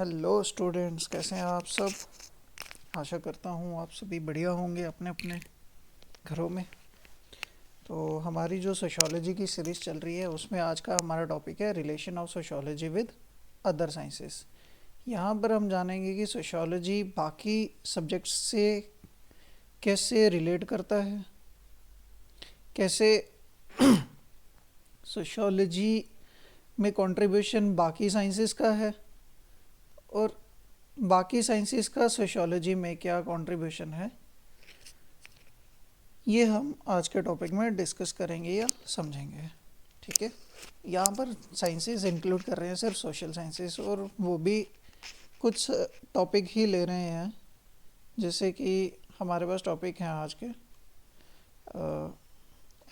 Hello students, कैसे हैं आप सब। आशा करता हूँ आप सभी बढ़िया होंगे अपने अपने घरों में। तो हमारी जो सोशियोलॉजी की सीरीज़ चल रही है उसमें आज का हमारा टॉपिक है relation of sociology with other sciences. यहाँ पर हम जानेंगे कि सोशियोलॉजी बाकी सब्जेक्ट्स से कैसे रिलेट करता है, कैसे सोशियोलॉजी में कंट्रीब्यूशन बाकी साइंसेस का है और बाकी साइंसेस का सोशियोलॉजी में क्या कंट्रीब्यूशन है। ये हम आज के टॉपिक में डिस्कस करेंगे या समझेंगे। ठीक है, यहाँ पर साइंसेस इंक्लूड कर रहे हैं सिर्फ सोशल साइंसेस, और वो भी कुछ टॉपिक ही ले रहे हैं। जैसे कि हमारे पास टॉपिक हैं आज के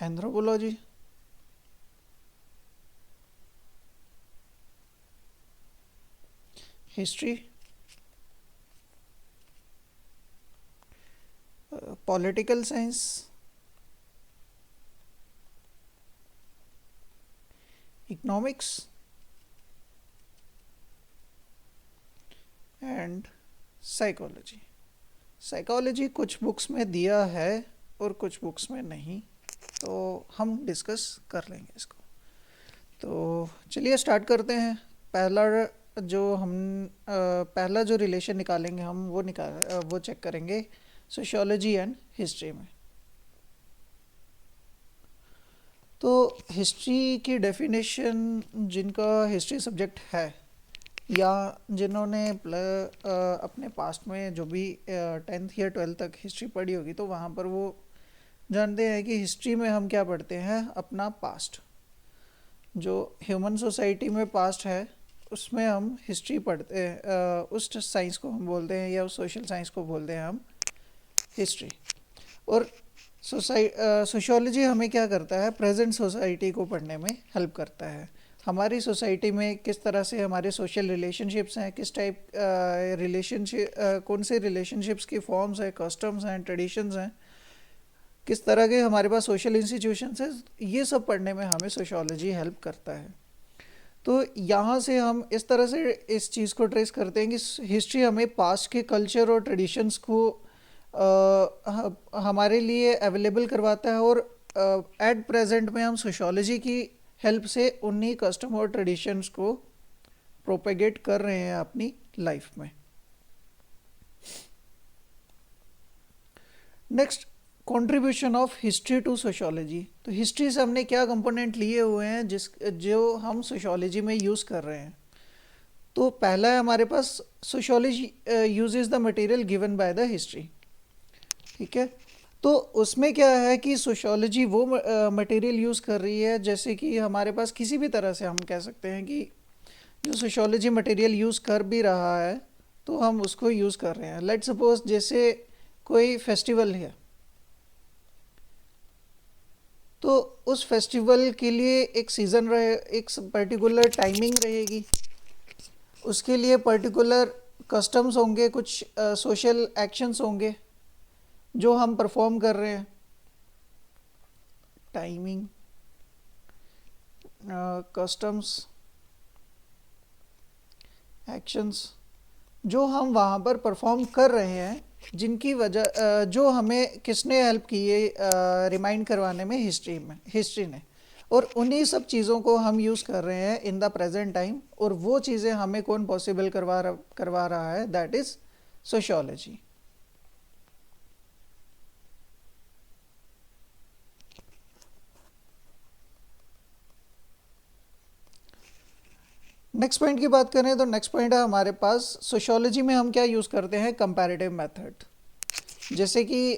anthropology, history, political science, economics and psychology. Psychology कुछ बुक्स में दिया है और कुछ बुक्स में नहीं, तो हम डिस्कस कर लेंगे इसको। तो चलिए स्टार्ट करते हैं। पहला जो रिलेशन निकालेंगे हम वो चेक करेंगे सोशियोलॉजी एंड हिस्ट्री में। तो हिस्ट्री की डेफिनेशन, जिनका हिस्ट्री सब्जेक्ट है या जिन्होंने अपने पास्ट में जो भी 10th या 12th तक हिस्ट्री पढ़ी होगी, तो वहाँ पर वो जानते हैं कि हिस्ट्री में हम क्या पढ़ते हैं, अपना पास्ट। जो ह्यूमन सोसाइटी में पास्ट है उसमें हम हिस्ट्री पढ़ते हैं। उस साइंस को हम बोलते हैं या उस सोशल साइंस को बोलते हैं हम हिस्ट्री। और सोशियोलॉजी हमें क्या करता है, प्रेजेंट सोसाइटी को पढ़ने में हेल्प करता है। हमारी सोसाइटी में किस तरह से हमारे सोशल रिलेशनशिप्स हैं, किस टाइप रिलेशनशिप कौन से रिलेशनशिप्स की फॉर्म्स हैं, कस्टम्स हैं, ट्रेडिशंस हैं, किस तरह के हमारे पास सोशल इंस्टीट्यूशंस हैं, ये सब पढ़ने में हमें सोशियोलॉजी हेल्प करता है। तो यहाँ से हम इस तरह से इस चीज़ को ट्रेस करते हैं कि हिस्ट्री हमें पास्ट के कल्चर और ट्रेडिशंस को हमारे लिए अवेलेबल करवाता है, और एट प्रेजेंट में हम सोशियोलॉजी की हेल्प से उन्हीं कस्टम और ट्रेडिशंस को प्रोपेगेट कर रहे हैं अपनी लाइफ में। Next, contribution of history to sociology. तो हिस्ट्री से हमने क्या कंपोनेंट लिए हुए हैं जो हम सोशियोलॉजी में यूज़ कर रहे हैं। तो पहला है हमारे पास sociology uses the material given by the history. ठीक है, तो उसमें क्या है कि सोशियोलॉजी वो मटेरियल यूज़ कर रही है, जैसे कि हमारे पास किसी भी तरह से हम कह सकते हैं कि जो सोशियोलॉजी मटेरियल यूज़ कर भी रहा है तो हम उसको यूज़ कर रहे हैं। लेट सपोज जैसे कोई फेस्टिवल है, तो उस फेस्टिवल के लिए एक सीज़न रहे, एक पर्टिकुलर टाइमिंग रहेगी, उसके लिए पर्टिकुलर कस्टम्स होंगे, कुछ सोशल एक्शंस होंगे जो हम परफॉर्म कर रहे हैं। टाइमिंग, कस्टम्स, एक्शंस जो हम वहाँ पर परफॉर्म कर रहे हैं, जिनकी वजह जो हमें किसने हेल्प की है रिमाइंड करवाने में, हिस्ट्री ने। और उन्हीं सब चीज़ों को हम यूज़ कर रहे हैं इन द प्रेजेंट टाइम, और वो चीज़ें हमें कौन पॉसिबल करवा रहा है, that is sociology. Next point की बात करें तो नेक्स्ट पॉइंट है हमारे पास, सोशियोलॉजी में हम क्या यूज़ करते हैं, कंपैरेटिव मेथड। जैसे कि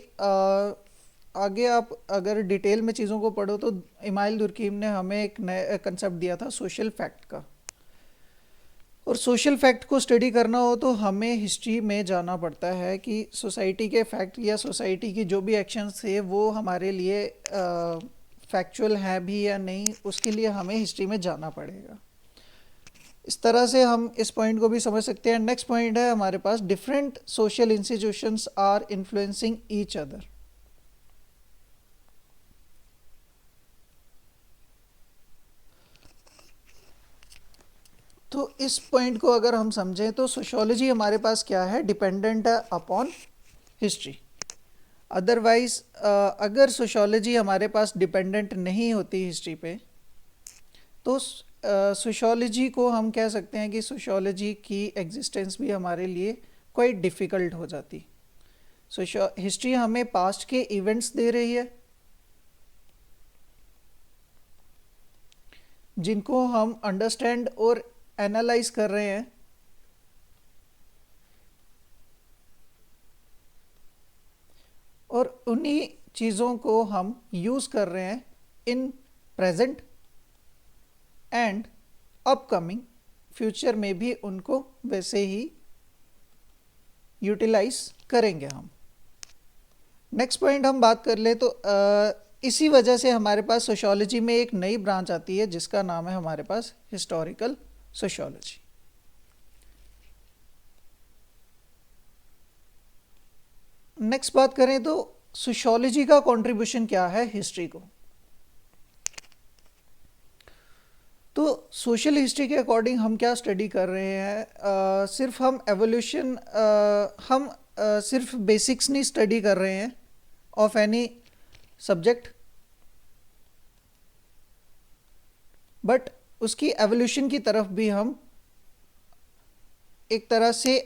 आगे आप अगर डिटेल में चीज़ों को पढ़ो तो इमाइल दुर्कीम ने हमें एक नया कंसेप्ट दिया था सोशल फैक्ट का। और सोशल फैक्ट को स्टडी करना हो तो हमें हिस्ट्री में जाना पड़ता है कि सोसाइटी के फैक्ट या सोसाइटी की जो भी एक्शंस थे वो हमारे लिए फैक्चुअल है भी या नहीं, उसके लिए हमें हिस्ट्री में जाना पड़ेगा। इस तरह से हम इस पॉइंट को भी समझ सकते हैं। नेक्स्ट पॉइंट है हमारे पास, different social institutions are influencing each other. तो इस पॉइंट को अगर हम समझें तो सोशियोलॉजी हमारे पास क्या है, डिपेंडेंट है अपॉन हिस्ट्री। अदरवाइज अगर सोशियोलॉजी हमारे पास डिपेंडेंट नहीं होती हिस्ट्री पे तो सोशियोलॉजी को हम कह सकते हैं कि सोशियोलॉजी की एग्जिस्टेंस भी हमारे लिए क्वाइट डिफ़िकल्ट हो जाती। हिस्ट्री हमें पास्ट के इवेंट्स दे रही है जिनको हम अंडरस्टैंड और एनालाइज कर रहे हैं, और उन्हीं चीज़ों को हम यूज़ कर रहे हैं in present and upcoming future में भी उनको वैसे ही यूटिलाइज करेंगे हम। नेक्स्ट पॉइंट हम बात कर ले तो इसी वजह से हमारे पास सोशियोलॉजी में एक नई ब्रांच आती है जिसका नाम है हमारे पास हिस्टोरिकल सोशियोलॉजी। नेक्स्ट बात करें तो सोशियोलॉजी का कंट्रीब्यूशन क्या है हिस्ट्री को। तो सोशल हिस्ट्री के अकॉर्डिंग हम क्या स्टडी कर रहे हैं, सिर्फ हम एवोल्यूशन हम सिर्फ बेसिक्स नहीं स्टडी कर रहे हैं ऑफ एनी सब्जेक्ट, बट उसकी एवोल्यूशन की तरफ भी हम एक तरह से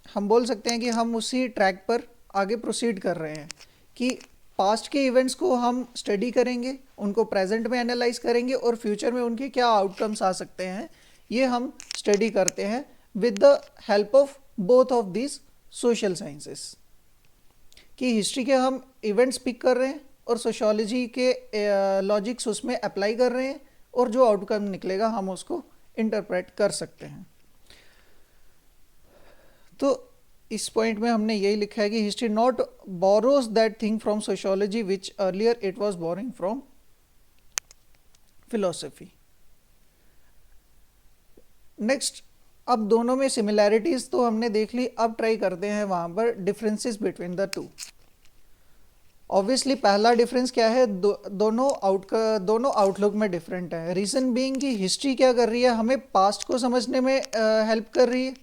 हम बोल सकते हैं कि हम उसी ट्रैक पर आगे प्रोसीड कर रहे हैं कि पास्ट के इवेंट्स को हम स्टडी करेंगे, उनको प्रेजेंट में एनालाइज करेंगे और फ्यूचर में उनके क्या आउटकम्स आ सकते हैं ये हम स्टडी करते हैं with the help of both of this social sciences. कि हिस्ट्री के हम इवेंट्स पिक कर रहे हैं और सोशियोलॉजी के लॉजिक्स उसमें अप्लाई कर रहे हैं और जो आउटकम निकलेगा हम उसको इंटरप्रेट कर सकते हैं। तो इस पॉइंट में हमने यही लिखा है कि history not borrows that thing from sociology which earlier it was boring from philosophy. Next, अब दोनों में सिमिलैरिटीज तो हमने देख ली, अब ट्राई करते हैं वहां पर differences between the two. Obviously पहला डिफरेंस क्या है, दोनों आउटलुक में डिफरेंट है। रीजन बीइंग कि हिस्ट्री क्या कर रही है, हमें पास्ट को समझने में हेल्प कर रही है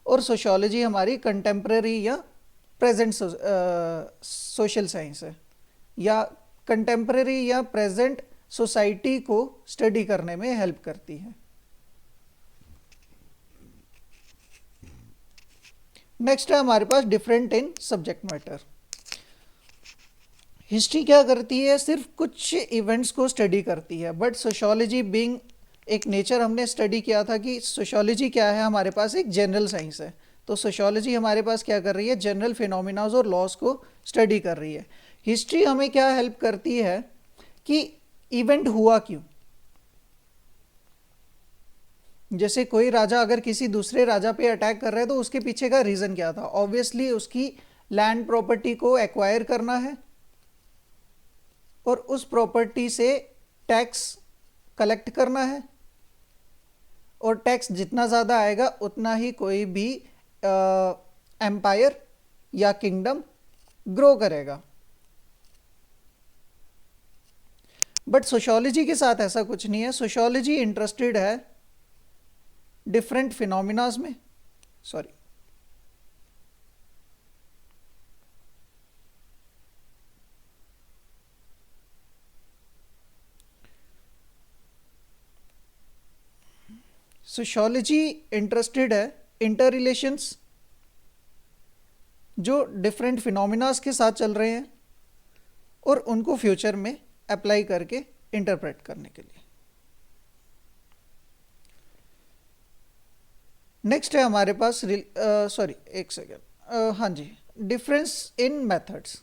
और सोशियोलॉजी हमारी कंटेम्प्रेरी या प्रेजेंट सोशल साइंस है, या कंटेम्प्रेरी या प्रेजेंट सोसाइटी को स्टडी करने में हेल्प करती है। नेक्स्ट है हमारे पास different in subject matter. History क्या करती है, सिर्फ कुछ इवेंट्स को स्टडी करती है, बट सोशियोलॉजी बीइंग एक नेचर हमने स्टडी किया था कि सोशियोलॉजी क्या है, हमारे पास एक जनरल साइंस है। तो सोशियोलॉजी हमारे पास क्या कर रही है, जनरल फिनोमिनाज और लॉस को स्टडी कर रही है। हिस्ट्री हमें क्या हेल्प करती है कि इवेंट हुआ क्यों। जैसे कोई राजा अगर किसी दूसरे राजा पे अटैक कर रहा है तो उसके पीछे का रीज़न क्या था, ऑब्वियसली उसकी लैंड प्रॉपर्टी को एक्वायर करना है और उस प्रॉपर्टी से टैक्स कलेक्ट करना है, और टैक्स जितना ज़्यादा आएगा उतना ही कोई भी एम्पायर या किंगडम ग्रो करेगा। बट सोशियोलॉजी के साथ ऐसा कुछ नहीं है। सोशियोलॉजी इंटरेस्टेड है डिफरेंट फिनोमिनाज में, सोशियोलॉजी इंटरेस्टेड है इंटर रिलेशंस जो डिफरेंट फिनोमिनास के साथ चल रहे हैं और उनको फ्यूचर में अप्लाई करके इंटरप्रेट करने के लिए। नेक्स्ट है हमारे पास हाँ जी, डिफरेंस इन मेथड्स।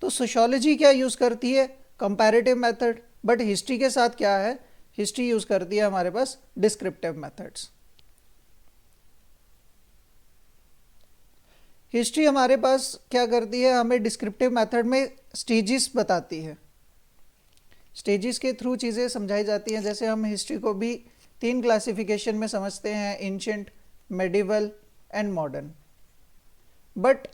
तो सोशियोलॉजी क्या यूज़ करती है, कंपैरेटिव मेथड, बट हिस्ट्री के साथ क्या है, हिस्ट्री यूज़ करती है हमारे पास डिस्क्रिप्टिव मेथड्स। हिस्ट्री हमारे पास क्या करती है, हमें डिस्क्रिप्टिव मेथड में स्टेजेस बताती है, स्टेजेस के थ्रू चीज़ें समझाई जाती हैं। जैसे हम हिस्ट्री को भी 3 क्लासिफिकेशन में समझते हैं, ancient, medieval and modern. But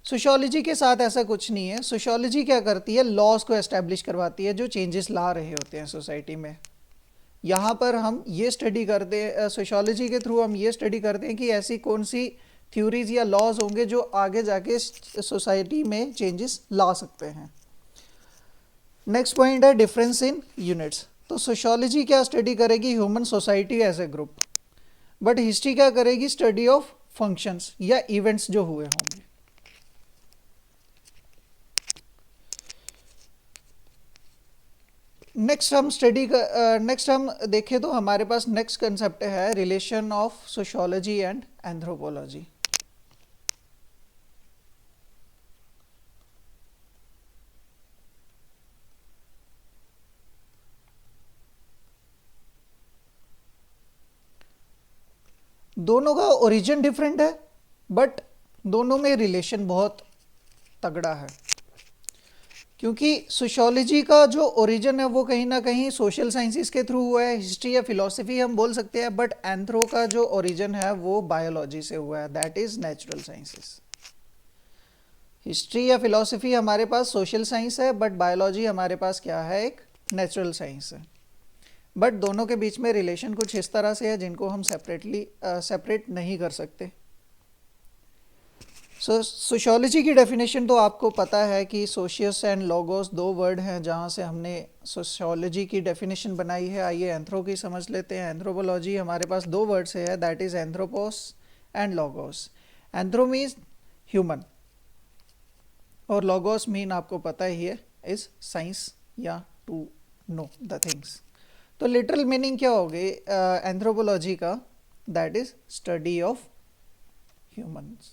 sociology के साथ ऐसा कुछ नहीं है। सोशियोलॉजी क्या करती है, लॉज को एस्टैब्लिश करवाती है जो चेंजेस ला रहे होते हैं सोसाइटी में। यहाँ पर हम ये स्टडी करते हैं, सोशियोलॉजी के थ्रू हम ये स्टडी करते हैं कि ऐसी कौन सी थ्योरीज या लॉज होंगे जो आगे जाके सोसाइटी में चेंजेस ला सकते हैं। नेक्स्ट पॉइंट है डिफरेंस इन यूनिट्स। तो सोशियोलॉजी क्या स्टडी करेगी, human society as a group, but history क्या करेगी, स्टडी ऑफ फंक्शंस या इवेंट्स जो हुए होंगे। नेक्स्ट हम देखें तो हमारे पास नेक्स्ट कंसेप्ट है relation of sociology and anthropology. दोनों का ओरिजिन डिफरेंट है, बट दोनों में रिलेशन बहुत तगड़ा है, क्योंकि सोशियोलॉजी का जो ओरिजिन है वो कहीं ना कहीं सोशल साइंसेस के थ्रू हुआ है, हिस्ट्री या फिलॉसफी हम बोल सकते हैं, बट एंथ्रो का जो ओरिजिन है वो बायोलॉजी से हुआ है, that is natural sciences. History या फिलॉसफी हमारे पास सोशल साइंस है, बट बायोलॉजी हमारे पास क्या है, एक नेचुरल साइंस है। बट दोनों के बीच में रिलेशन कुछ इस तरह से है जिनको हम सेपरेट नहीं कर सकते। सोशियोलॉजी की डेफिनेशन तो आपको पता है कि सोशियस एंड लोगोस दो वर्ड हैं जहाँ से हमने सोशियोलॉजी की डेफिनेशन बनाई है। आइए एंथ्रो की समझ लेते हैं। एंथ्रोपोलॉजी हमारे पास दो वर्ड से है, that is anthropos and logos. Anthro means human और लोगोस मीन आपको पता ही है, इज साइंस या टू नो द थिंग्स। तो लिटरल मीनिंग क्या होगी एंथ्रोपोलॉजी का, that is study of humans.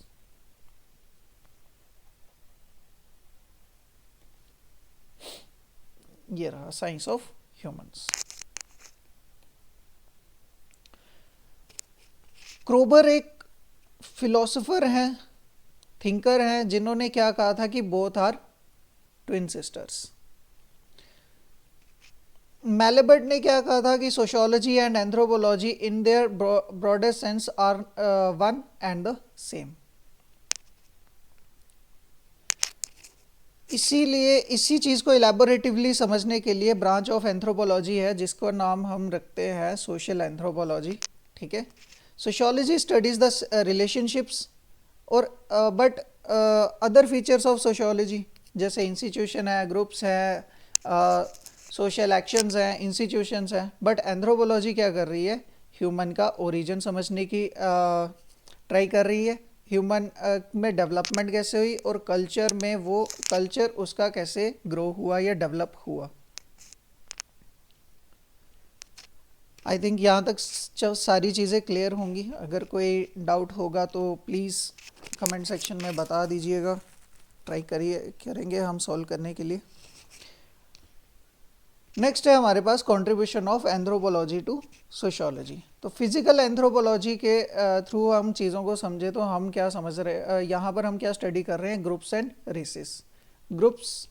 ये रहा साइंस ऑफ ह्यूमंस। क्रोबर एक फिलोसोफर हैं, थिंकर हैं, जिन्होंने क्या कहा था कि बोथ आर ट्विन सिस्टर्स। मैलेबर्ट ने क्या कहा था कि sociology and anthropology in their broadest sense are one and the same. इसीलिए इसी चीज़ को इलेबोरेटिवली समझने के लिए ब्रांच ऑफ एंथ्रोपोलॉजी है जिसको नाम हम रखते हैं सोशल एंथ्रोपोलॉजी। ठीक है, सोशियोलॉजी स्टडीज द रिलेशनशिप्स और but other features of sociology जैसे इंस्टीट्यूशन है, ग्रुप्स है, सोशल एक्शंस हैं, इंस्टीट्यूशंस हैं। बट एंथ्रोपोलॉजी क्या कर रही है, ह्यूमन का ओरिजिन समझने की ट्राई कर रही है, ह्यूमन में डेवलपमेंट कैसे हुई और कल्चर में वो कल्चर उसका कैसे ग्रो हुआ या डेवलप हुआ। आई थिंक यहाँ तक सारी चीज़ें क्लियर होंगी। अगर कोई डाउट होगा तो प्लीज़ कमेंट सेक्शन में बता दीजिएगा, ट्राई करेंगे हम सॉल्व करने के लिए। नेक्स्ट है हमारे पास contribution of anthropology to sociology. तो फिजिकल एंथ्रोपोलॉजी के थ्रू हम चीज़ों को समझे तो हम क्या समझ रहे, यहाँ पर हम क्या स्टडी कर रहे हैं, groups and races. Groups,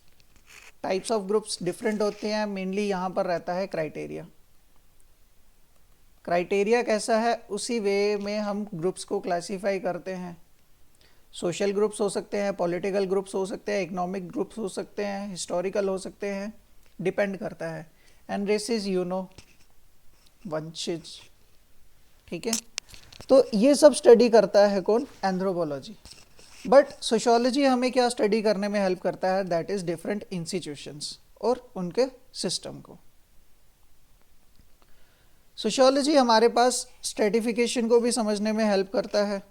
types of groups different होते हैं, मेनली यहाँ पर रहता है क्राइटेरिया। क्राइटेरिया कैसा है उसी वे में हम ग्रुप्स को क्लासीफाई करते हैं। सोशल ग्रुप्स हो सकते हैं, पॉलिटिकल ग्रुप्स हो सकते हैं, इकोनॉमिक ग्रुप्स हो सकते हैं, हिस्टोरिकल हो सकते हैं, डिपेंड करता है। एंड रेसेस यू नो, वंशज। ठीक है, तो ये सब स्टडी करता है कौन, एंथ्रोपोलॉजी। बट सोशियोलॉजी हमें क्या स्टडी करने में हेल्प करता है, दैट इज डिफरेंट इंस्टीट्यूशंस और उनके सिस्टम को। सोशियोलॉजी हमारे पास स्ट्रेटिफिकेशन को भी समझने में हेल्प करता है,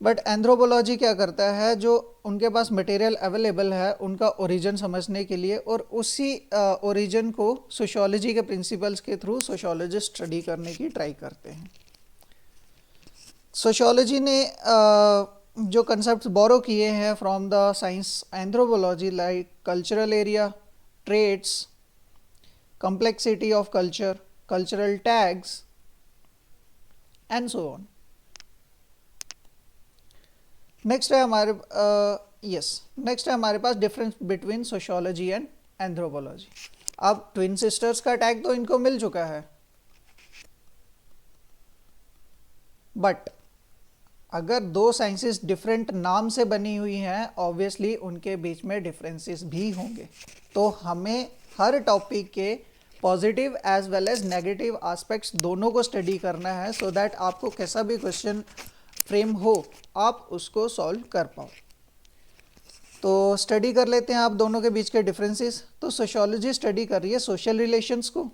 बट एंथ्रोपोलॉजी क्या करता है, जो उनके पास मटेरियल अवेलेबल है उनका ओरिजिन समझने के लिए, और उसी ओरिजिन को सोशियोलॉजी के प्रिंसिपल्स के थ्रू सोशियोलॉजिस्ट स्टडी करने की ट्राई करते हैं। सोशियोलॉजी ने जो कंसेप्ट्स बोरो किए हैं from the science anthropology, like cultural area, traits, complexity of culture, cultural tags, and so on. Next है हमारे नेक्स्ट है हमारे पास difference between sociology and anthropology. अब ट्विन सिस्टर्स का टैग तो इनको मिल चुका है, बट अगर दो साइंसेस डिफरेंट नाम से बनी हुई हैं, ऑब्वियसली उनके बीच में डिफरेंसेस भी होंगे। तो हमें हर टॉपिक के positive as well as negative aspects दोनों को स्टडी करना है, सो दैट आपको कैसा भी क्वेश्चन फ्रेम हो आप उसको सॉल्व कर पाओ। तो स्टडी कर लेते हैं आप दोनों के बीच के डिफरेंसेस। तो सोशियोलॉजी स्टडी कर रही है सोशल रिलेशंस को,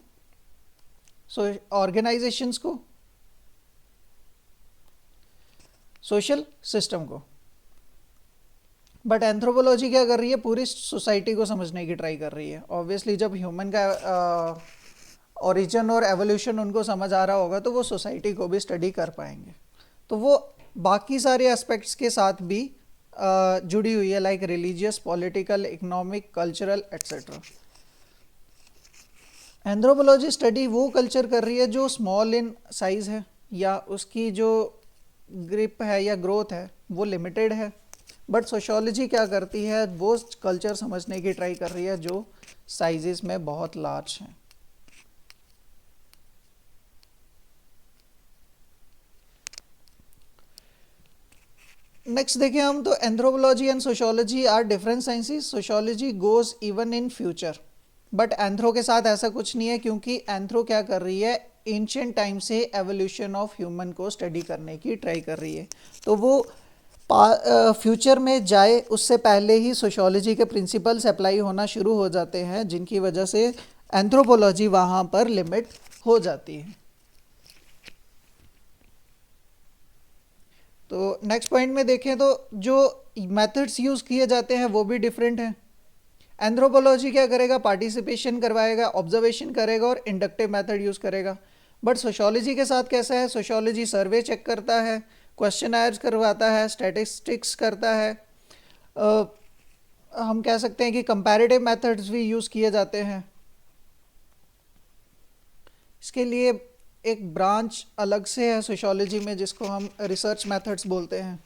ऑर्गेनाइजेशंस को, सोशल सिस्टम को। बट एंथ्रोपोलॉजी क्या कर रही है, पूरी सोसाइटी को समझने की ट्राई कर रही है। ऑब्वियसली जब ह्यूमन का ओरिजिन और एवोल्यूशन उनको समझ आ रहा होगा तो वो सोसाइटी को भी स्टडी कर पाएंगे। तो वो बाकी सारे एस्पेक्ट्स के साथ भी जुड़ी हुई है, like religious, political, economic, cultural etcetera. Anthropology study वो कल्चर कर रही है जो स्मॉल इन साइज है, या उसकी जो ग्रिप है या ग्रोथ है वो लिमिटेड है। बट सोशियोलॉजी क्या करती है, वो कल्चर समझने की ट्राई कर रही है जो साइजेस में बहुत लार्ज हैं। नेक्स्ट देखें हम, तो anthropology and sociology are different sciences. Sociology goes even in future, but anthro के साथ ऐसा कुछ नहीं है, क्योंकि एंथ्रो क्या कर रही है, एंशिएंट टाइम से एवोल्यूशन ऑफ ह्यूमन को स्टडी करने की ट्राई कर रही है। तो वो फ्यूचर में जाए उससे पहले ही सोशियोलॉजी के प्रिंसिपल्स अप्लाई होना शुरू हो जाते हैं, जिनकी वजह से एंथ्रोपोलॉजी वहाँ पर लिमिट हो जाती है। तो नेक्स्ट पॉइंट में देखें तो जो मेथड्स यूज़ किए जाते हैं वो भी डिफरेंट हैं। एंथ्रोपोलॉजी क्या करेगा, पार्टिसिपेशन करवाएगा, ऑब्जर्वेशन करेगा और इंडक्टिव मेथड यूज़ करेगा। बट सोशियोलॉजी के साथ कैसा है, सोशियोलॉजी सर्वे चेक करता है, क्वेश्चनर्स करवाता है, स्टैटिस्टिक्स करता है। हम कह सकते हैं कि कंपैरेटिव मेथड्स भी यूज़ किए जाते हैं। इसके लिए एक ब्रांच अलग से है सोशियोलॉजी में जिसको हम रिसर्च मेथड्स बोलते हैं।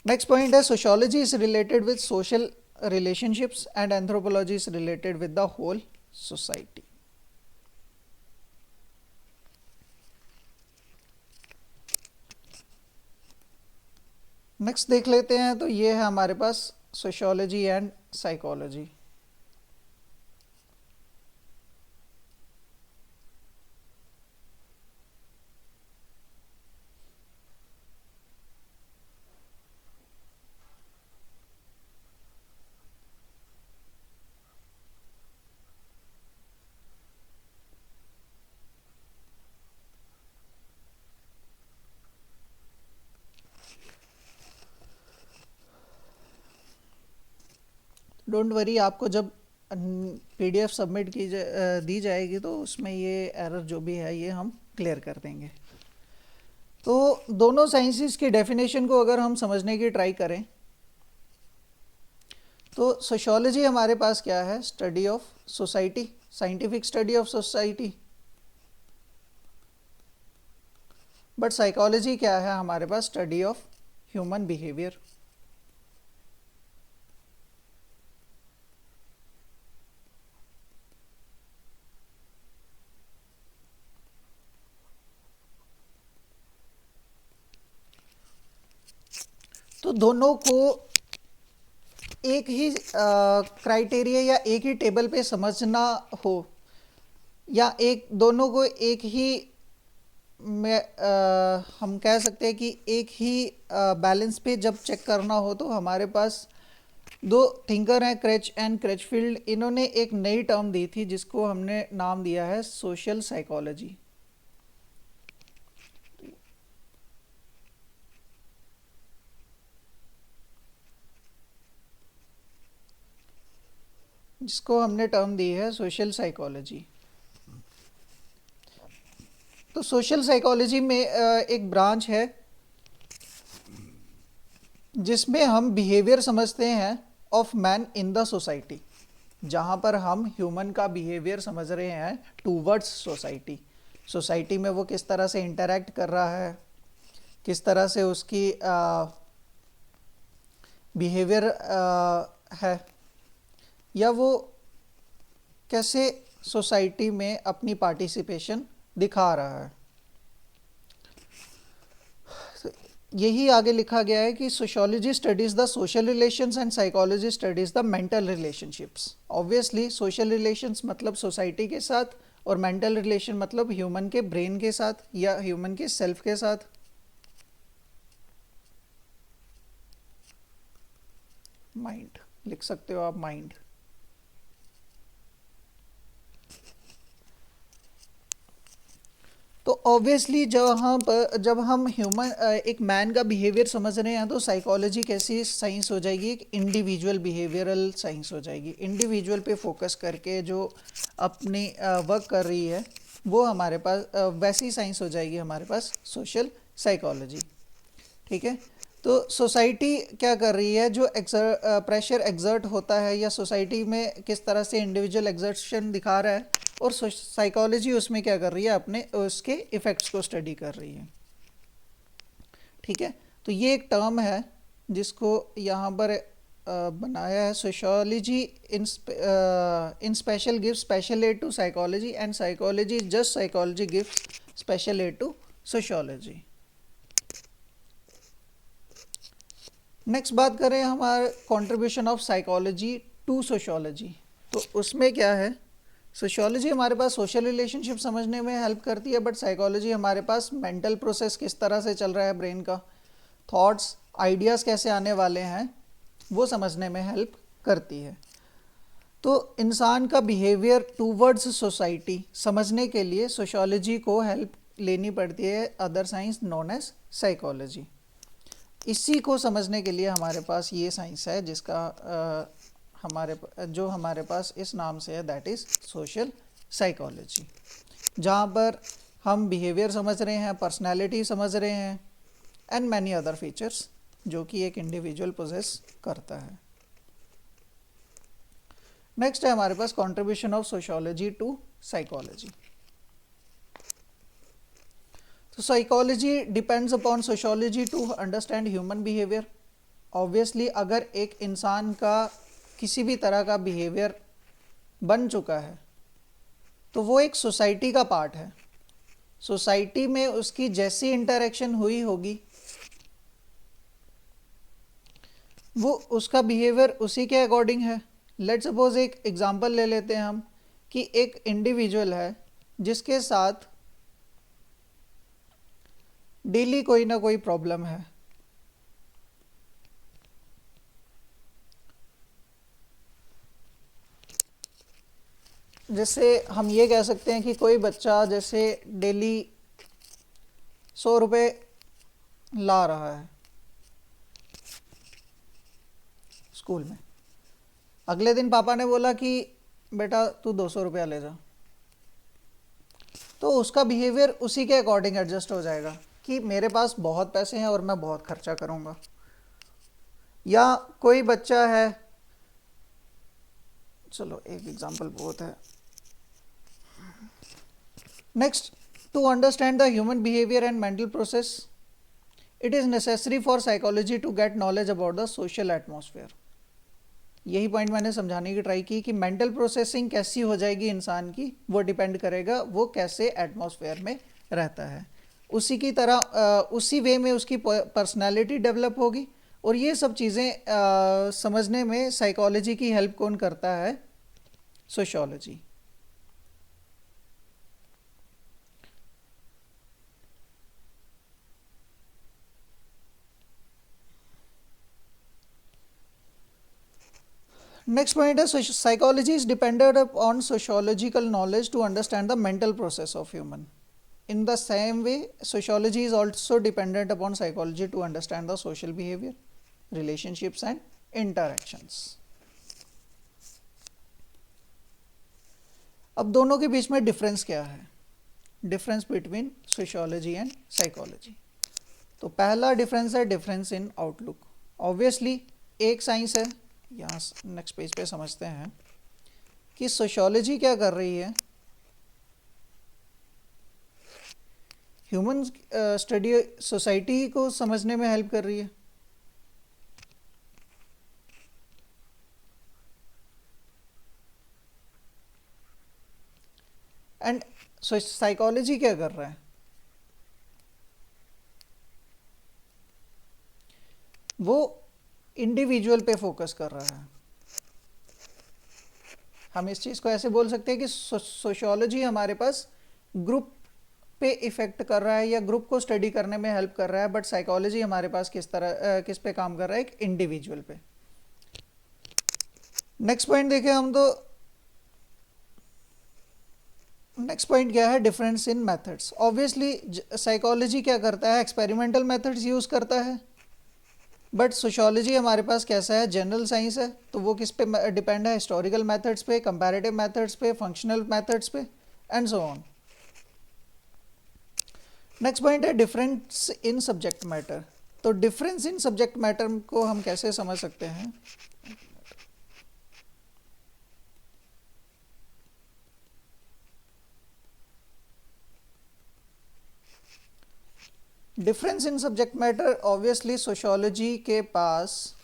नेक्स्ट पॉइंट है, sociology is related with social relationships and anthropology is related with the whole society. नेक्स्ट देख लेते हैं, तो ये है हमारे पास sociology and psychology. Don't worry, आपको जब पीडीएफ सबमिट दी जाएगी तो उसमें ये एरर जो भी है ये हम क्लियर कर देंगे। तो दोनों साइंसेस की डेफिनेशन को अगर हम समझने की ट्राई करें तो सोशियोलॉजी हमारे पास क्या है, study of society, scientific study of society. But psychology क्या है हमारे पास, स्टडी ऑफ ह्यूमन बिहेवियर। तो दोनों को एक ही क्राइटेरिया या एक ही टेबल पे समझना हो, या एक दोनों को एक ही में हम कह सकते हैं कि एक ही बैलेंस पे जब चेक करना हो, तो हमारे पास दो थिंकर हैं, क्रेच एंड क्रेचफील्ड। इन्होंने एक नई टर्म दी थी जिसको हमने नाम दिया है सोशल साइकोलॉजी। जिसको हमने टर्म दी है सोशल साइकोलॉजी। तो सोशल साइकोलॉजी में एक ब्रांच है जिसमें हम बिहेवियर समझते हैं of man in the society, जहाँ पर हम ह्यूमन का बिहेवियर समझ रहे हैं टूवर्ड्स सोसाइटी। सोसाइटी में वो किस तरह से इंटरेक्ट कर रहा है, किस तरह से उसकी बिहेवियर है, या वो कैसे सोसाइटी में अपनी पार्टिसिपेशन दिखा रहा है। यही आगे लिखा गया है कि sociology studies the social relations and psychology studies the mental relationships. Obviously social relations मतलब सोसाइटी के साथ, और मेंटल रिलेशन मतलब ह्यूमन के ब्रेन के साथ या ह्यूमन के सेल्फ के साथ। माइंड लिख सकते हो आप, माइंड। तो ऑब्वियसली जब हम ह्यूमन एक मैन का बिहेवियर समझ रहे हैं तो साइकोलॉजी कैसी साइंस हो जाएगी, एक इंडिविजुअल बिहेवियरल साइंस हो जाएगी। इंडिविजुअल पे फोकस करके जो अपनी वर्क कर रही है वो हमारे पास वैसी साइंस हो जाएगी हमारे पास सोशल साइकोलॉजी। ठीक है। तो सोसाइटी क्या कर रही है, जो प्रेशर एग्जर्ट होता है या सोसाइटी में किस तरह से इंडिविजुअल एग्जर्शन दिखा रहा है, और साइकोलॉजी उसमें क्या कर रही है, अपने उसके इफ़ेक्ट्स को स्टडी कर रही है। ठीक है। तो ये एक टर्म है जिसको यहाँ पर बनाया है, sociology in special give special aid to psychology and psychology just psychology give special aid to sociology. Next बात करें हमारे contribution of psychology to sociology. तो उसमें क्या है, सोशियोलॉजी हमारे पास सोशल रिलेशनशिप समझने में हेल्प करती है, बट साइकोलॉजी हमारे पास मेंटल प्रोसेस किस तरह से चल रहा है ब्रेन का, थॉट्स आइडियाज़ कैसे आने वाले हैं, वो समझने में हेल्प करती है। तो इंसान का बिहेवियर टूवर्ड्स सोसाइटी समझने के लिए सोशियोलॉजी को हेल्प लेनी पड़ती है, other science known as psychology. इसी को समझने के लिए हमारे पास ये साइंस है जिसका हमारे पास इस नाम से है, दैट इज़ सोशल साइकोलॉजी, जहाँ पर हम बिहेवियर समझ रहे हैं, पर्सनालिटी समझ रहे हैं, एंड मैनी अदर फीचर्स जो कि एक इंडिविजुअल पोजेस करता है। नेक्स्ट है हमारे पास contribution of sociology to psychology. तो psychology depends upon sociology to understand human behaviour. Obviously अगर एक इंसान का किसी भी तरह का बिहेवियर बन चुका है तो वो एक सोसाइटी का पार्ट है। सोसाइटी में उसकी जैसी इंटरेक्शन हुई होगी वो उसका बिहेवियर उसी के अकॉर्डिंग है। लेट्स सपोज एक एग्जांपल ले लेते हैं हम कि एक इंडिविजुअल है जिसके साथ डेली कोई ना कोई प्रॉब्लम है। जैसे हम ये कह सकते हैं कि कोई बच्चा जैसे डेली 100 रुपये ला रहा है स्कूल में, अगले दिन पापा ने बोला कि बेटा तू 200 रुपया ले जा, तो उसका बिहेवियर उसी के अकॉर्डिंग एडजस्ट हो जाएगा कि मेरे पास बहुत पैसे हैं और मैं बहुत खर्चा करूँगा। या कोई बच्चा है, चलो एक एग्जांपल बहुत है। Next, to understand the human behaviour and mental process it is necessary for psychology to get knowledge about the social atmosphere. यही पॉइंट मैंने समझाने की ट्राई की कि मेंटल प्रोसेसिंग कैसी हो जाएगी इंसान की, वो डिपेंड करेगा वो कैसे एटमॉस्फेयर में रहता है। उसी की तरह उसी वे में उसकी पर्सनालिटी डेवलप होगी। और ये सब चीज़ें समझने में साइकोलॉजी की हेल्प कौन करता है, सोशियोलॉजी। नेक्स्ट पॉइंट है, psychology is depended on sociological knowledge to understand the mental process of human. In the same way, sociology is also dependent upon psychology to understand the social behavior, relationships and interactions. अब दोनों के बीच में difference क्या है, difference between sociology and psychology. तो पहला difference है difference इन outlook. Obviously एक साइंस है, यहाँ नेक्स्ट पेज पे समझते हैं कि सोशियोलॉजी क्या कर रही है, ह्यूमन स्टडी सोसाइटी को समझने में हेल्प कर रही है। एंड साइकोलॉजी क्या कर रहा है, वो इंडिविजुअल पे फोकस कर रहा है। हम इस चीज़ को ऐसे बोल सकते हैं कि सोशियोलॉजी हमारे पास ग्रुप पे इफेक्ट कर रहा है या ग्रुप को स्टडी करने में हेल्प कर रहा है, बट साइकोलॉजी हमारे पास किस पे काम कर रहा है, एक इंडिविजुअल पे। नेक्स्ट पॉइंट देखें हम तो नेक्स्ट पॉइंट क्या है, डिफरेंस इन मेथड्स। ऑब्वियसली साइकोलॉजी क्या करता है, एक्सपेरिमेंटल मेथड्स यूज़ करता है, बट सोशियोलॉजी हमारे पास कैसा है, जनरल साइंस है, तो वो किस पे डिपेंड है, हिस्टोरिकल मेथड्स पे, कंपैरेटिव मेथड्स पे, फंक्शनल मेथड्स पे, and so on. Next point है डिफरेंस इन सब्जेक्ट मैटर। तो डिफरेंस इन सब्जेक्ट मैटर को हम कैसे समझ सकते हैं, difference in subject matter obviously sociology के पास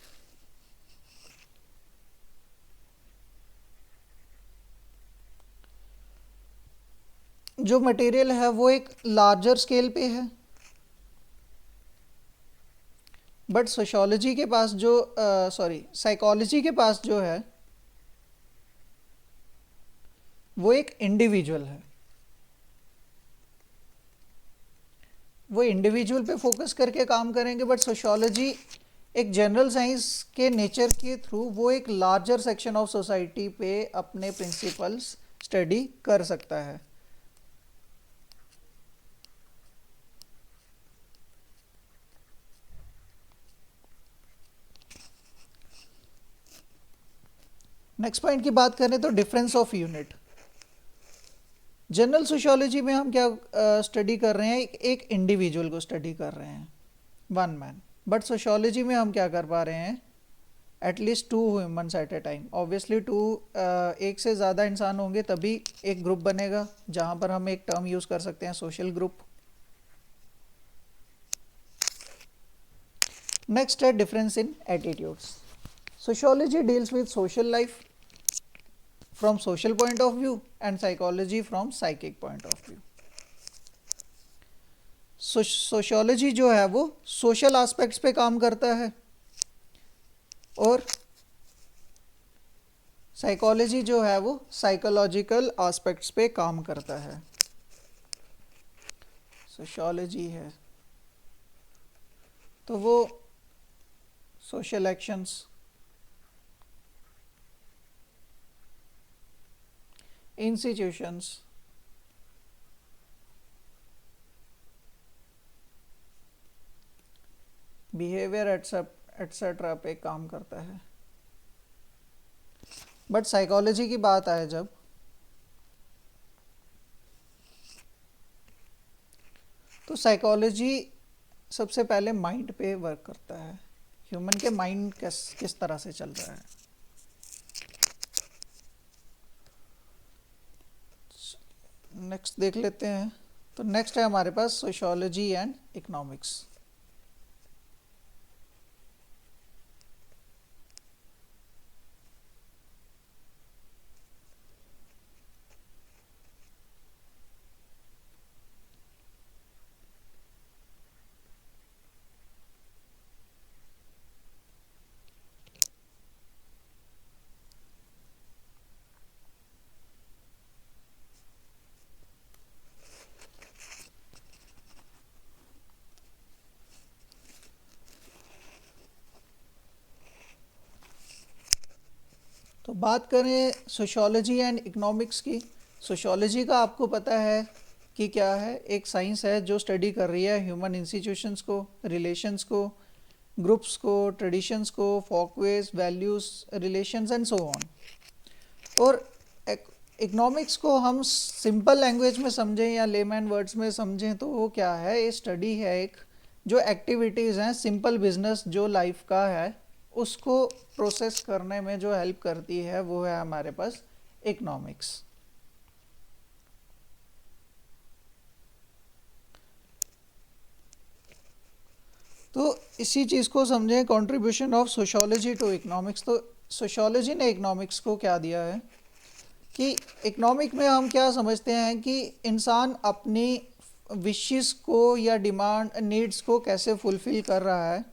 जो मटेरियल है वो एक लार्जर स्केल पे है, बट सोशियोलॉजी के पास जो साइकोलॉजी के पास जो है वो एक इंडिविजुअल है, वो इंडिविजुअल पे फोकस करके काम करेंगे, बट सोशियोलॉजी एक जनरल साइंस के नेचर के थ्रू वो एक लार्जर सेक्शन ऑफ सोसाइटी पे अपने प्रिंसिपल्स स्टडी कर सकता है। नेक्स्ट पॉइंट की बात करें तो difference of unit. General sociology में हम क्या स्टडी कर रहे हैं, एक इंडिविजुअल को स्टडी कर रहे हैं, वन मैन, बट सोशियोलॉजी में हम क्या कर पा रहे हैं, at least to humans at a time. Obviously एक से ज़्यादा इंसान होंगे तभी एक ग्रुप बनेगा, जहाँ पर हम एक टर्म यूज़ कर सकते हैं, सोशल ग्रुप। नेक्स्ट है difference in attitudes. Sociology deals with social life from social point of view and psychology from psychic point of view. Sociology जो है वो सोशल एस्पेक्ट्स पे काम करता है और साइकोलॉजी जो है वो साइकोलॉजिकल एस्पेक्ट्स पे काम करता है। सोशियोलॉजी है तो वो social actions, institutions, behaviour etcetera पे काम करता है। बट साइकोलॉजी की बात आए जब, तो साइकोलॉजी सबसे पहले माइंड पे वर्क करता है, ह्यूमन के माइंड किस तरह से चल रहा है। नेक्स्ट देख लेते हैं, तो नेक्स्ट है हमारे पास सोशियोलॉजी एंड इकोनॉमिक्स। तो बात करें सोशियोलॉजी एंड इकोनॉमिक्स की। सोशियोलॉजी का आपको पता है कि क्या है, एक साइंस है जो स्टडी कर रही है ह्यूमन इंस्टीट्यूशंस को, रिलेशंस को, ग्रुप्स को, ट्रेडिशंस को, folkways, values, relations and so on. और इकोनॉमिक्स को हम सिंपल लैंग्वेज में समझें या लेमैन वर्ड्स में समझें तो वो क्या है, ये स्टडी है एक जो एक्टिविटीज़ हैं सिंपल बिजनेस जो लाइफ का है उसको प्रोसेस करने में जो हेल्प करती है वो है हमारे पास इकोनॉमिक्स। तो इसी चीज़ को समझें, contribution of sociology to economics. तो सोशियोलॉजी ने इकोनॉमिक्स को क्या दिया है कि इकोनॉमिक में हम क्या समझते हैं कि इंसान अपनी विशेस को या डिमांड नीड्स को कैसे फुलफिल कर रहा है,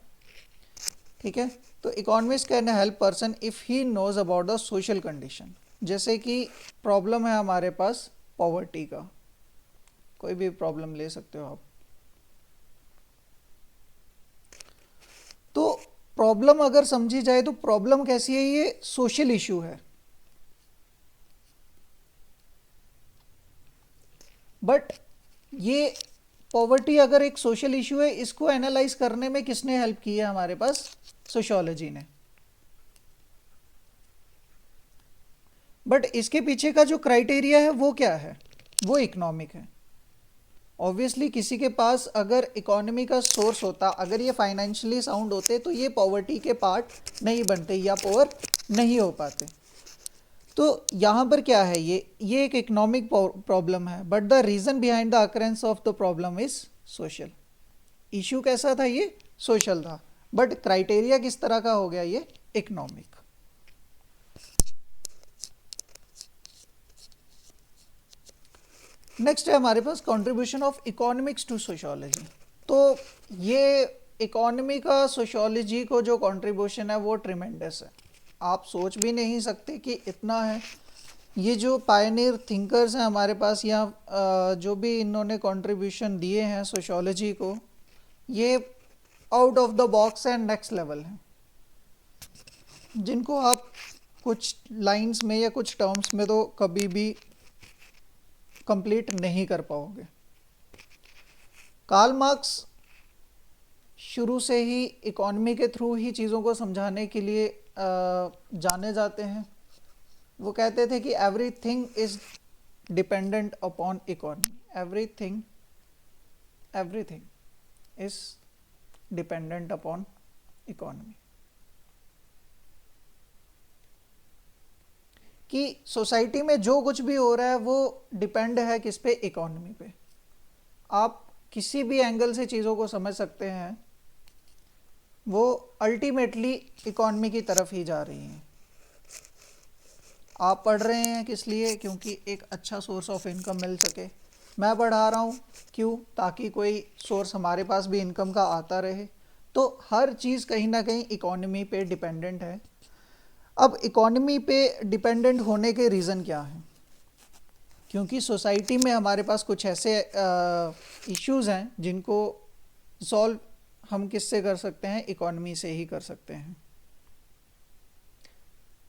ठीक है। तो economist can help person if he knows about the social condition. जैसे कि प्रॉब्लम है हमारे पास पॉवर्टी का, कोई भी प्रॉब्लम ले सकते हो आप। तो प्रॉब्लम अगर समझी जाए तो प्रॉब्लम कैसी है, ये सोशल इशू है। बट ये पॉवर्टी अगर एक सोशल इशू है, इसको एनालाइज करने में किसने हेल्प की है हमारे पास? सोशियोलॉजी ने। बट इसके पीछे का जो क्राइटेरिया है वो क्या है? वो इकोनॉमिक है। ऑब्वियसली किसी के पास अगर इकोनॉमी का सोर्स होता, अगर ये फाइनेंशियली साउंड होते, तो ये पॉवर्टी के पार्ट नहीं बनते या पोअर नहीं हो पाते। तो यहाँ पर क्या है, ये एक इकोनॉमिक प्रॉब्लम है, but the reason behind the occurrence of the problem is social. Issue कैसा था? ये सोशल था, बट क्राइटेरिया किस तरह का हो गया? ये इकोनॉमिक। नेक्स्ट है हमारे पास contribution of economics to sociology. तो ये इकोनॉमी का सोशियोलॉजी को जो कंट्रीब्यूशन है वो ट्रिमेंडस है। आप सोच भी नहीं सकते कि इतना है। ये जो पायनियर थिंकर्स हैं हमारे पास, या जो भी इन्होंने कंट्रीब्यूशन दिए हैं सोशियोलॉजी को, ये out of the box and next level हैं, जिनको आप कुछ लाइंस में या कुछ टर्म्स में तो कभी भी कंप्लीट नहीं कर पाओगे। कार्ल मार्क्स शुरू से ही इकोनॉमी के थ्रू ही चीज़ों को समझाने के लिए जाने जाते हैं। वो कहते थे कि everything is dependent upon economy. Everything is dependent upon economy. कि सोसाइटी में जो कुछ भी हो रहा है वो डिपेंड है किस पे? इकोनॉमी पे। आप किसी भी एंगल से चीज़ों को समझ सकते हैं, वो अल्टीमेटली इकोनॉमी की तरफ ही जा रही हैं। आप पढ़ रहे हैं किस लिए? क्योंकि एक अच्छा सोर्स ऑफ इनकम मिल सके। मैं पढ़ा रहा हूँ क्यों? ताकि कोई सोर्स हमारे पास भी इनकम का आता रहे। तो हर चीज़ कहीं ना कहीं इकोनॉमी पे डिपेंडेंट है। अब इकोनॉमी पे डिपेंडेंट होने के रीज़न क्या हैं? क्योंकि सोसाइटी में हमारे पास कुछ ऐसे इश्यूज़ हैं जिनको सॉल्व हम किससे कर सकते हैं? इकोनॉमी से ही कर सकते हैं।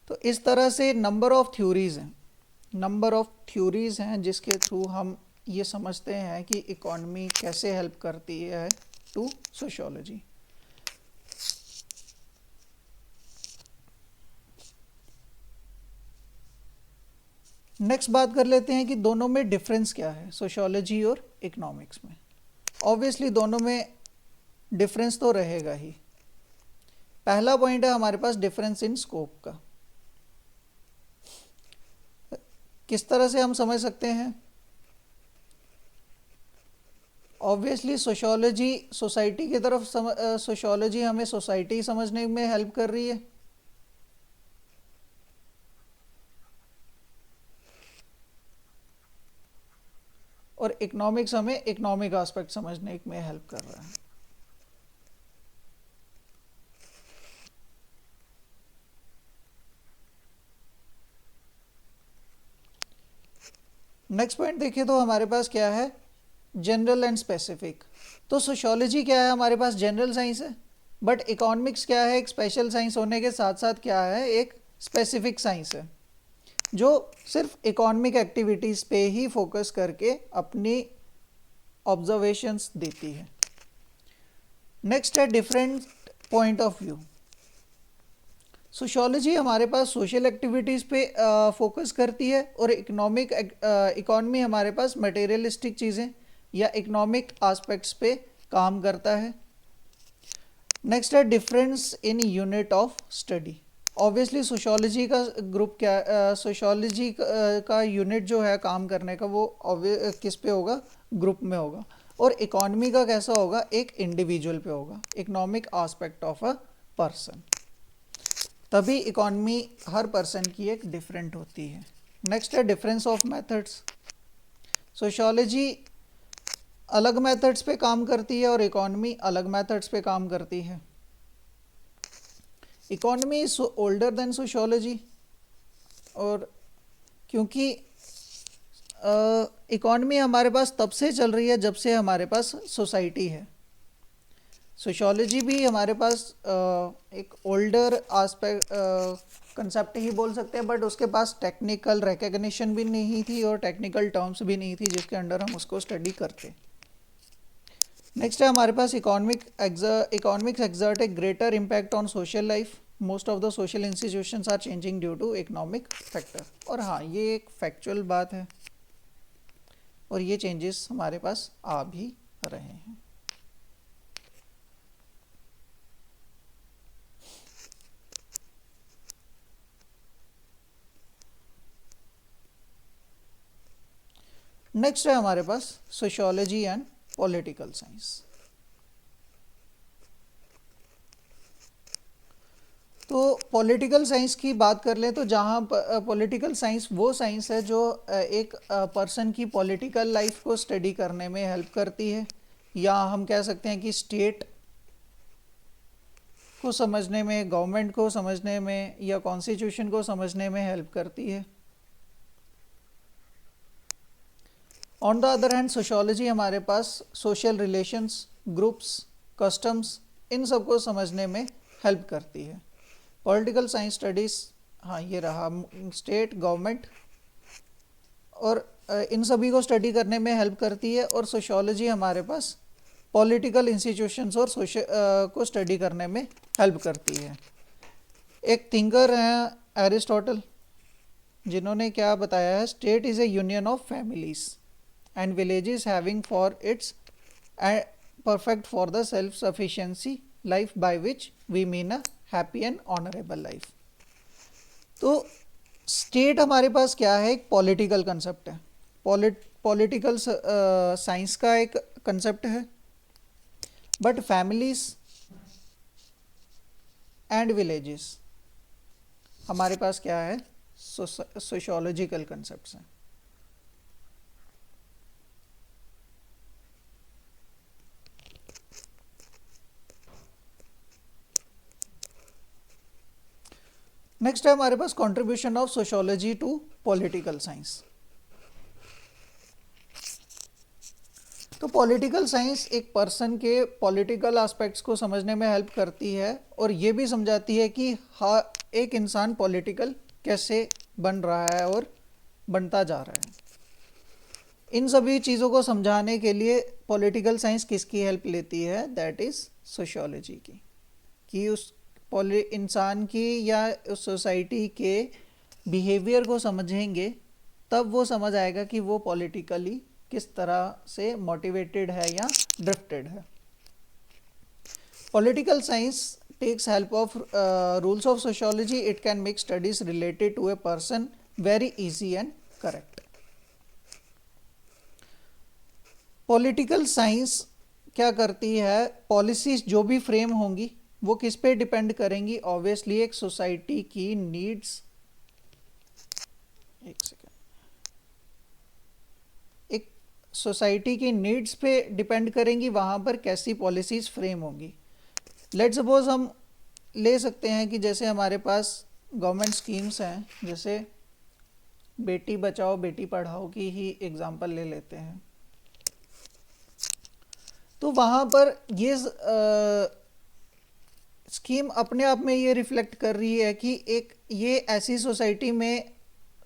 तो इस तरह से नंबर ऑफ़ थ्योरीज़ हैं जिसके थ्रू हम ये समझते हैं कि इकोनॉमी कैसे हेल्प करती है टू सोशियोलॉजी। नेक्स्ट बात कर लेते हैं कि दोनों में डिफरेंस क्या है, सोशियोलॉजी और इकोनॉमिक्स में। ऑब्वियसली दोनों में डिफरेंस तो रहेगा ही। पहला पॉइंट है हमारे पास डिफरेंस इन स्कोप का। किस तरह से हम समझ सकते हैं? ऑब्वियसली सोशियोलॉजी सोसाइटी की तरफ सोशियोलॉजी हमें सोसाइटी समझने में हेल्प कर रही है, और इकोनॉमिक्स हमें इकोनॉमिक एस्पेक्ट समझने में हेल्प कर रहा है। नेक्स्ट पॉइंट देखिए तो हमारे पास क्या है? General and specific. तो सोशियोलॉजी क्या है? हमारे पास जनरल साइंस है, बट इकोनॉमिक्स क्या है? एक स्पेशल साइंस होने के साथ साथ क्या है? एक स्पेसिफिक साइंस है, जो सिर्फ इकोनॉमिक एक्टिविटीज़ पे ही फोकस करके अपनी ऑब्जर्वेशंस देती है। नेक्स्ट है different point of view. Sociology हमारे पास सोशल एक्टिविटीज़ पे फोकस करती है, और इकोनॉमी हमारे पास मटेरियलिस्टिक चीज़ें या इकोनॉमिक एस्पेक्ट्स पे काम करता है। नेक्स्ट है difference in unit of study. Obviously sociology का ग्रुप क्या, सोशियोलॉजी का यूनिट जो है काम करने का, वो किस पे होगा? ग्रुप में होगा। और इकोनॉमी का कैसा होगा? एक इंडिविजुअल पे होगा, economic aspect of a person. तभी इकोनॉमी हर पर्सन की एक डिफरेंट होती है। नेक्स्ट है डिफरेंस ऑफ मेथड्स। सोशियोलॉजी अलग मेथड्स पे काम करती है और इकोनॉमी अलग मेथड्स पे काम करती है। Economy is older than sociology, और क्योंकि इकोनॉमी हमारे पास तब से चल रही है जब से हमारे पास सोसाइटी है। सोशियोलॉजी भी हमारे पास एक ओल्डर आस्पेक्ट कंसेप्ट ही बोल सकते हैं, बट उसके पास टेक्निकल रिकग्निशन भी नहीं थी और टेक्निकल टर्म्स भी नहीं थी जिसके अंडर हम उसको स्टडी करते। नेक्स्ट है हमारे पास economics exert a greater impact on social life. Most of the social institutions are changing due to economic factor. और हाँ, ये एक फैक्चुअल बात है और ये चेंजेस हमारे पास आ भी रहे हैं। नेक्स्ट है हमारे पास सोशियोलॉजी एंड पॉलिटिकल साइंस। तो पॉलिटिकल साइंस की बात कर लें तो जहाँ पॉलिटिकल साइंस वो साइंस है जो एक पर्सन की पॉलिटिकल लाइफ को स्टडी करने में हेल्प करती है, या हम कह सकते हैं कि स्टेट को समझने में, गवर्नमेंट को समझने में, या कॉन्स्टिट्यूशन को समझने में हेल्प करती है। On the other hand sociology हमारे पास सोशल रिलेशंस, ग्रुप्स, कस्टम्स, इन सबको समझने में हेल्प करती है। पॉलिटिकल साइंस स्टडीज़, हाँ ये रहा, स्टेट, गवर्नमेंट और इन सभी को स्टडी करने में हेल्प करती है। और सोशियोलॉजी हमारे पास पॉलिटिकल इंस्टीट्यूशंस और सोशल को स्टडी करने में हेल्प करती है। एक थिंकर हैं एरिस्टोटल, जिन्होंने क्या बताया है, state is A union of families and villages having for its perfect for the self sufficiency life by which we mean a happy and honorable life। तो स्टेट हमारे पास क्या है, एक पॉलिटिकल कंसेप्ट है, पॉलिटिकल साइंस का एक concept है। But families and villages हमारे पास क्या है, सोशियोलॉजिकल कंसेप्ट्स हैं। नेक्स्ट है हमारे पास contribution of sociology to political science. तो पॉलिटिकल साइंस एक पर्सन के पॉलिटिकल एस्पेक्ट्स को समझने में हेल्प करती है और ये भी समझाती है कि हाँ, एक इंसान पॉलिटिकल कैसे बन रहा है और बनता जा रहा है। इन सभी चीज़ों को समझाने के लिए पॉलिटिकल साइंस किसकी हेल्प लेती है, दैट इज़ सोशियोलॉजी की, कि उस इंसान की या उस सोसाइटी के बिहेवियर को समझेंगे तब वो समझ आएगा कि वो पॉलिटिकली किस तरह से मोटिवेटेड है या ड्रिफ्टेड है। Political science takes help of rules of sociology, it can make studies related to a person very easy and correct. Political science क्या करती है, पॉलिसीज जो भी फ्रेम होंगी वो किस पे डिपेंड करेंगी, ऑब्वियसली एक सोसाइटी की नीड्स, एक सोसाइटी की नीड्स पे डिपेंड करेंगी, वहाँ पर कैसी पॉलिसीज फ्रेम होंगी। लेट्स सपोज हम ले सकते हैं कि जैसे हमारे पास गवर्नमेंट स्कीम्स हैं, जैसे बेटी बचाओ बेटी पढ़ाओ की ही एग्जांपल ले लेते हैं। तो वहाँ पर ये स्कीम अपने आप में ये रिफ्लेक्ट कर रही है कि एक ये ऐसी सोसाइटी में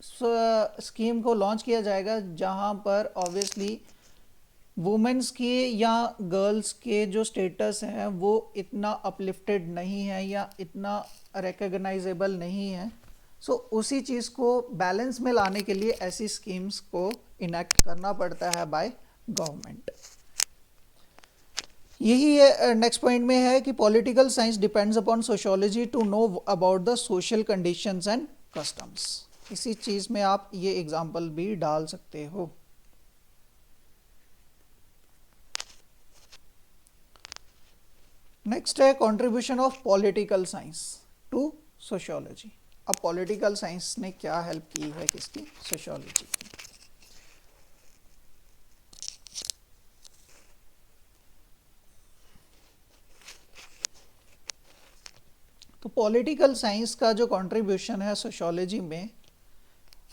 स्कीम को लॉन्च किया जाएगा जहाँ पर ऑब्वियसली वुमेन्स के या गर्ल्स के जो स्टेटस हैं वो इतना अपलिफ्टेड नहीं है या इतना रिकग्नाइजेबल नहीं है। सो उसी चीज़ को बैलेंस में लाने के लिए ऐसी स्कीम्स को इनेक्ट करना पड़ता है बाय गवर्नमेंट। यही है नेक्स्ट पॉइंट में है कि political science depends upon sociology to know about the social conditions and customs. इसी चीज़ में आप ये एग्जांपल भी डाल सकते हो। नेक्स्ट है contribution of political science to sociology. अब पॉलिटिकल साइंस ने क्या हेल्प की है किसकी, सोशियोलॉजी की। तो पॉलिटिकल साइंस का जो कंट्रीब्यूशन है सोशियोलॉजी में,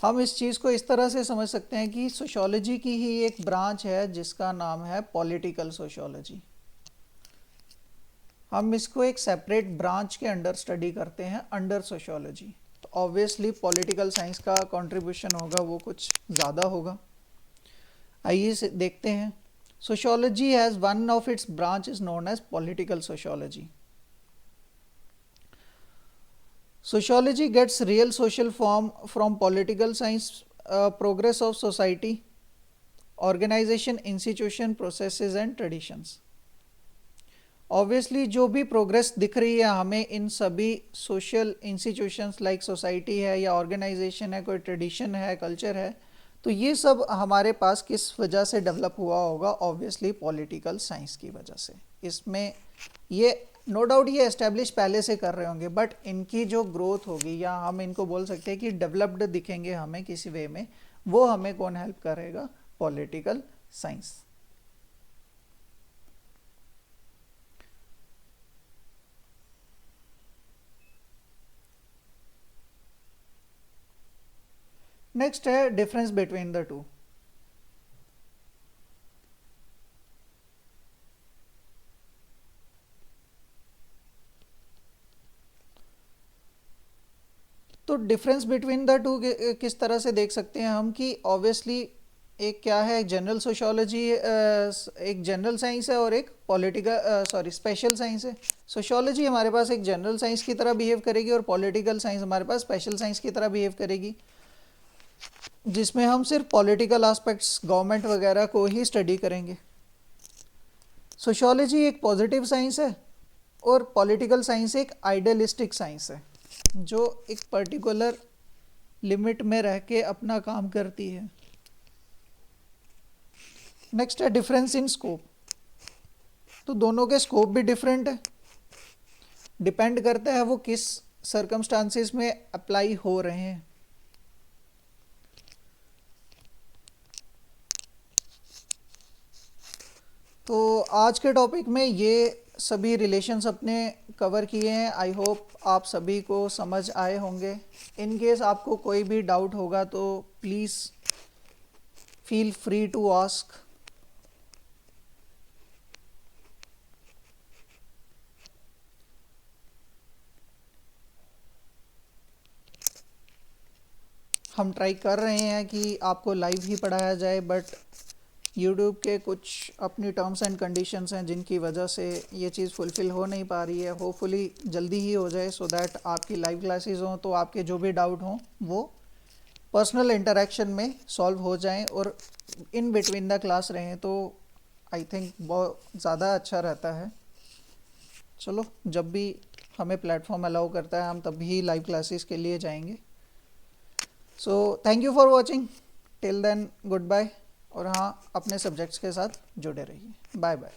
हम इस चीज़ को इस तरह से समझ सकते हैं कि सोशियोलॉजी की ही एक ब्रांच है जिसका नाम है पॉलिटिकल सोशियोलॉजी। हम इसको एक सेपरेट ब्रांच के अंडर स्टडी करते हैं अंडर सोशियोलॉजी। तो ऑब्वियसली पॉलिटिकल साइंस का कंट्रीब्यूशन होगा वो कुछ ज़्यादा होगा। आइए देखते हैं। Sociology has one of its branch is known as political sociology. Sociology gets real social form from political science, progress of society, organization, institution, processes and traditions. Obviously जो भी प्रोग्रेस दिख रही है हमें इन सभी सोशल इंस्टीट्यूशंस लाइक सोसाइटी है या organisation है, कोई ट्रेडिशन है, कल्चर है, तो ये सब हमारे पास किस वजह से डेवलप हुआ होगा? ऑब्वियसली पॉलिटिकल साइंस की वजह से। इसमें ये नो डाउट ये एस्टेब्लिश पहले से कर रहे होंगे, बट इनकी जो ग्रोथ होगी या हम इनको बोल सकते हैं कि डेवलप्ड दिखेंगे हमें किसी वे में, वो हमें कौन हेल्प करेगा? Political science. नेक्स्ट है डिफरेंस बिटवीन द टू। तो डिफरेंस बिटवीन द टू किस तरह से देख सकते हैं हम कि ऑब्वियसली एक क्या है, जनरल सोशियोलॉजी एक जनरल साइंस है और एक पॉलिटिकल स्पेशल साइंस है। सोशियोलॉजी हमारे पास एक जनरल साइंस की तरह बिहेव करेगी और पॉलिटिकल साइंस हमारे पास स्पेशल साइंस की तरह बिहेव करेगी, जिसमें हम सिर्फ पॉलिटिकल एस्पेक्ट्स गवर्नमेंट वगैरह को ही स्टडी करेंगे। सोशियोलॉजी एक पॉजिटिव साइंस है और पॉलिटिकल साइंस एक आइडियलिस्टिक साइंस है जो एक पर्टिकुलर लिमिट में रह के अपना काम करती है। नेक्स्ट है डिफरेंस इन स्कोप। तो दोनों के स्कोप भी डिफरेंट है, डिपेंड करता है वो किस सर्कमस्टांसेस में अप्लाई हो रहे हैं। तो आज के टॉपिक में ये सभी रिलेशंस अपने कवर किए हैं। आई होप आप सभी को समझ आए होंगे। इन केस आपको कोई भी डाउट होगा तो please feel free to ask. हम ट्राई कर रहे हैं कि आपको लाइव ही पढ़ाया जाए, बट यूट्यूब के कुछ अपनी टर्म्स एंड कंडीशंस हैं जिनकी वजह से ये चीज़ फुलफ़िल हो नहीं पा रही है। होपफुली जल्दी ही हो जाए सो दैट आपकी लाइव क्लासेस हों तो आपके जो भी डाउट हों वो पर्सनल इंटरेक्शन में सॉल्व हो जाएं और इन बिटवीन द क्लास रहें तो आई थिंक बहुत ज़्यादा अच्छा रहता है। चलो, जब भी हमें प्लेटफॉर्म अलाउ करता है हम तभी लाइव क्लासेस के लिए जाएंगे। So thank you for watching, till then good bye. और हाँ, अपने सब्जेक्ट्स के साथ जुड़े रहिए। Bye bye.